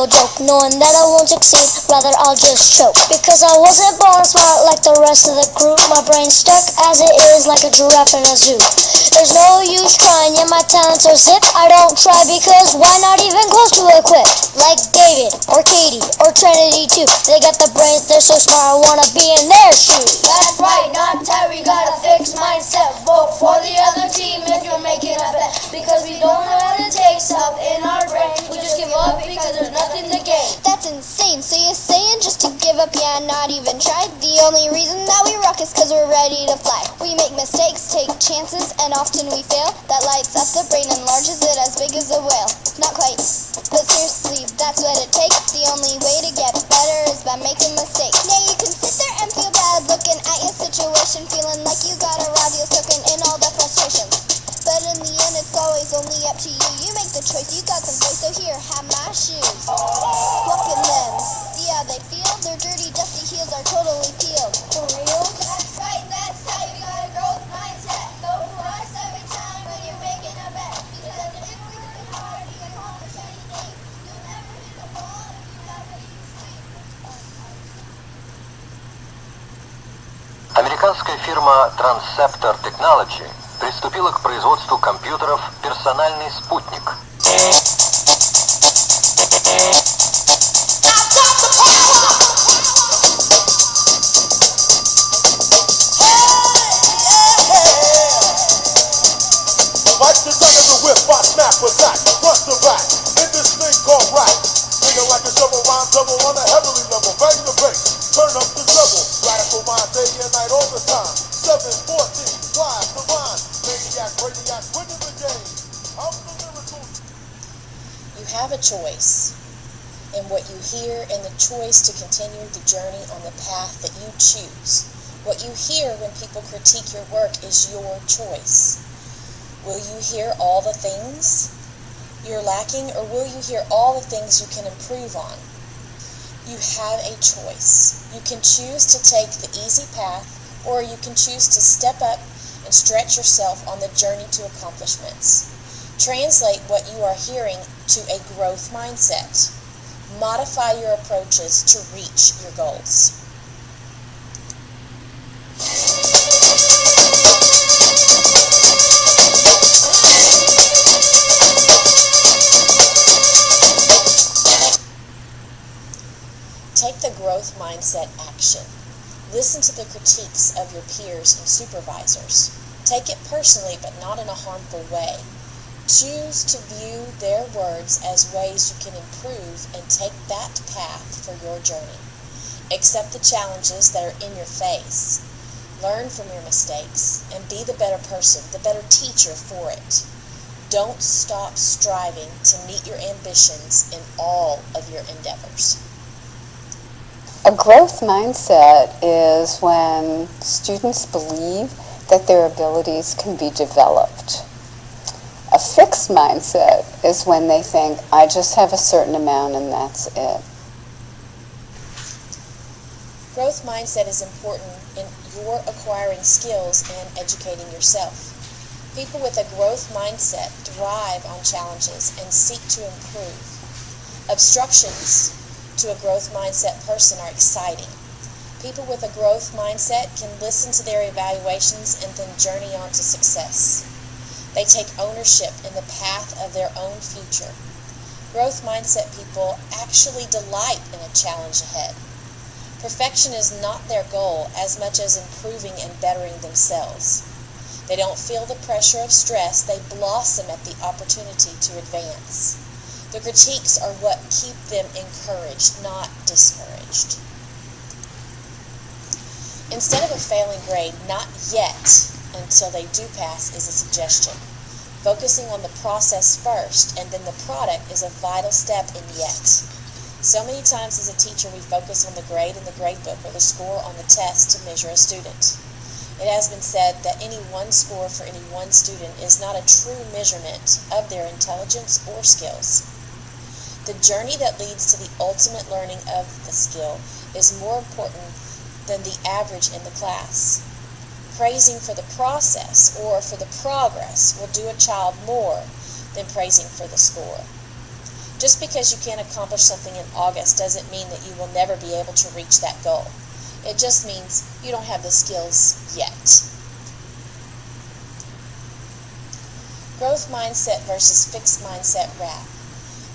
no joke, knowing that I won't succeed, rather I'll just choke. Because I wasn't born smart like the rest of the group, my brain's stuck as it is like a giraffe in a zoo. There's no use trying, yeah, my talents are zip. I don't try because why not even close to equipped? Like David, or Katie, or Trinity too. They got the brains, they're so smart, I wanna be in their shoes. That's right, not Terry, got a fixed mindset. Vote for the other team if you're making a bet. Because we don't know what it takes up in our brain. We just give up because there's nothing to gain. That's insane. So you're saying just to give up, yeah, not even try? The only reason that we rock is because we're ready to fly. We make mistakes, take chances, and often we fail. That lights up the brain, enlarges it as big as a whale. Not quite, but seriously, that's what it takes. The only way to get better is by making mistakes. Now you can sit there and feel bad looking at your situation, feeling like you got a radio soaking in all the frustrations. But in the end, it's always only up to you. You make the choice, you got some voice, so here, have my shoes. Walk in them, see how they feel? Their dirty, dusty heels are totally peeled. For real? That's right, that's how you got a growth mindset. Go for us every time when you're making a bet. Because if you work hard, you can accomplish anything. You'll never hit the ball if you never eat sweet. Американская фирма Transceptor Technology приступила к производству компьютеров «Персональный спутник». You have a choice in what you hear and the choice to continue the journey on the path that you choose. What you hear when people critique your work is your choice. Will you hear all the things you're lacking, or will you hear all the things you can improve on? You have a choice. You can choose to take the easy path, or you can choose to step up and stretch yourself on the journey to accomplishments. Translate what you are hearing to a growth mindset. Modify your approaches to reach your goals. Take the growth mindset action. Listen to the critiques of your peers and supervisors. Take it personally, but not in a harmful way. Choose to view their words as ways you can improve and take that path for your journey. Accept the challenges that are in your face. Learn from your mistakes and be the better person, the better teacher for it. Don't stop striving to meet your ambitions in all of your endeavors. A growth mindset is when students believe that their abilities can be developed. A fixed mindset is when they think, I just have a certain amount and that's it. Growth mindset is important in your acquiring skills and educating yourself. People with a growth mindset thrive on challenges and seek to improve. Obstructions to a growth mindset person are exciting. People with a growth mindset can listen to their evaluations and then journey on to success. They take ownership in the path of their own future. Growth mindset people actually delight in a challenge ahead. Perfection is not their goal as much as improving and bettering themselves. They don't feel the pressure of stress, they blossom at the opportunity to advance. The critiques are what keep them encouraged, not discouraged. Instead of a failing grade, not yet until they do pass is a suggestion. Focusing on the process first and then the product is a vital step in yet. So many times as a teacher we focus on the grade in the grade book or the score on the test to measure a student. It has been said that any one score for any one student is not a true measurement of their intelligence or skills. The journey that leads to the ultimate learning of the skill is more important than the average in the class. Praising for the process or for the progress will do a child more than praising for the score. Just because you can't accomplish something in August doesn't mean that you will never be able to reach that goal. It just means you don't have the skills yet. Growth mindset versus fixed mindset rap.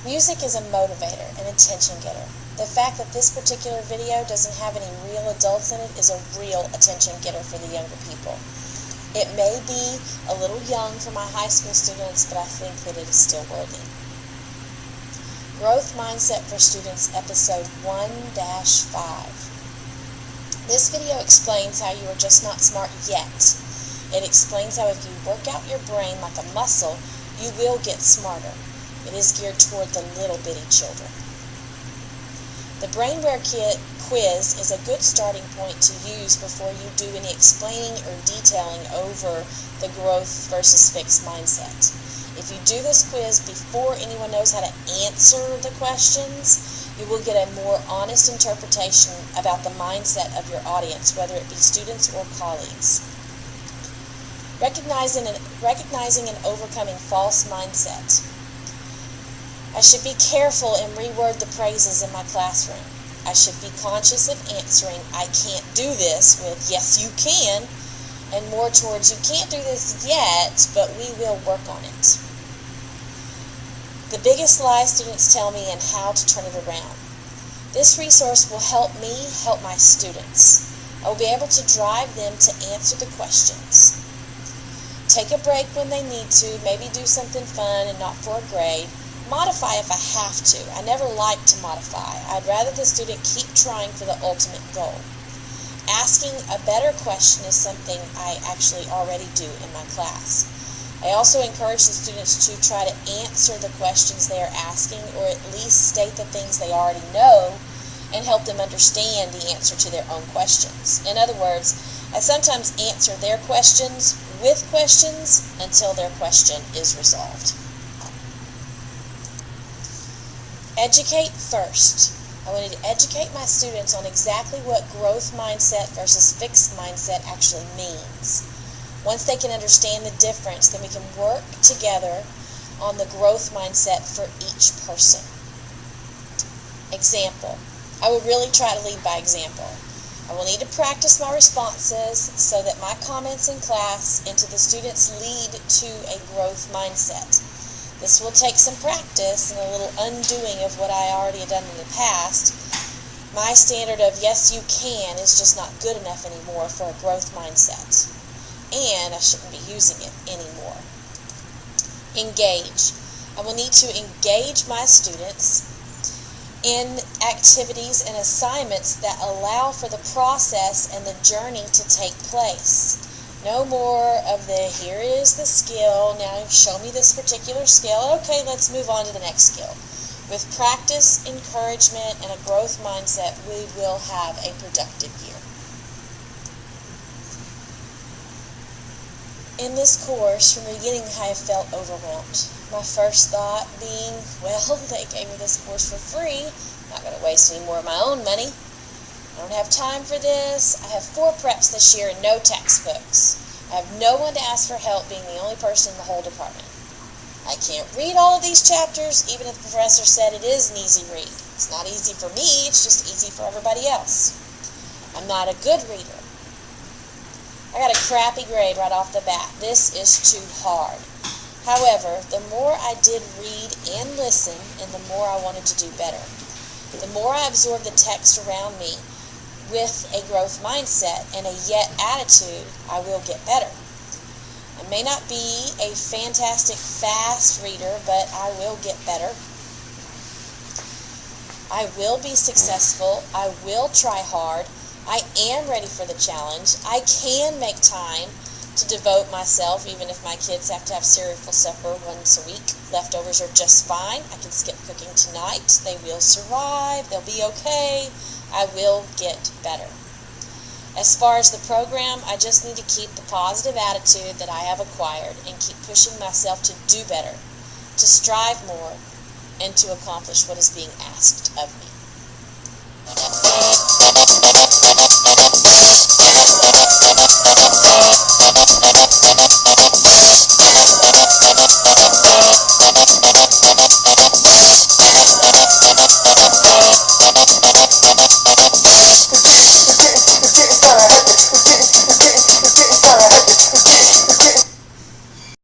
Music is a motivator, an attention getter. The fact that this particular video doesn't have any real adults in it is a real attention getter for the younger people. It may be a little young for my high school students, but I think that it is still worthy. Growth Mindset for Students, Episode 1-5. This video explains how you are just not smart yet. It explains how if you work out your brain like a muscle, you will get smarter. It is geared toward the little bitty children. The Brainware quiz is a good starting point to use before you do any explaining or detailing over the growth versus fixed mindset. If you do this quiz before anyone knows how to answer the questions, you will get a more honest interpretation about the mindset of your audience, whether it be students or colleagues. Recognizing and overcoming false mindset. I should be careful and reword the phrases in my classroom. I should be conscious of answering "I can't do this" with "yes you can," and more towards "you can't do this yet, but we will work on it." The biggest lie students tell me and how to turn it around. This resource will help me help my students. I will be able to drive them to answer the questions. Take a break when they need to, maybe do something fun and not for a grade. Modify if I have to. I never like to modify. I'd rather the student keep trying for the ultimate goal. Asking a better question is something I actually already do in my class. I also encourage the students to try to answer the questions they are asking, or at least state the things they already know and help them understand the answer to their own questions. In other words, I sometimes answer their questions with questions until their question is resolved. Educate first. I wanted to educate my students on exactly what growth mindset versus fixed mindset actually means. Once they can understand the difference, then we can work together on the growth mindset for each person. Example. I will really try to lead by example. I will need to practice my responses so that my comments in class and to the students lead to a growth mindset. This will take some practice and a little undoing of what I already have done in the past. My standard of "yes you can" is just not good enough anymore for a growth mindset. And I shouldn't be using it anymore. Engage. I will need to engage my students in activities and assignments that allow for the process and the journey to take place. No more of the "here is the skill, now show me this particular skill, okay, let's move on to the next skill." With practice, encouragement, and a growth mindset, we will have a productive year. In this course, from the beginning, I have felt overwhelmed. My first thought being, well, they gave me this course for free. I'm not going to waste any more of my own money. I don't have time for this. I have 4 preps this year and no textbooks. I have no one to ask for help, being the only person in the whole department. I can't read all of these chapters, even if the professor said it is an easy read. It's not easy for me, it's just easy for everybody else. I'm not a good reader. I got a crappy grade right off the bat. This is too hard. However, the more I did read and listen, and the more I wanted to do better. The more I absorbed the text around me with a growth mindset and a yet attitude, I will get better. I may not be a fantastic fast reader, but I will get better. I will be successful. I will try hard. I am ready for the challenge. I can make time to devote myself, even if my kids have to have cereal for supper once a week. Leftovers are just fine. I can skip cooking tonight. They will survive. They'll be okay. I will get better. As far as the program, I just need to keep the positive attitude that I have acquired and keep pushing myself to do better, to strive more, and to accomplish what is being asked of me.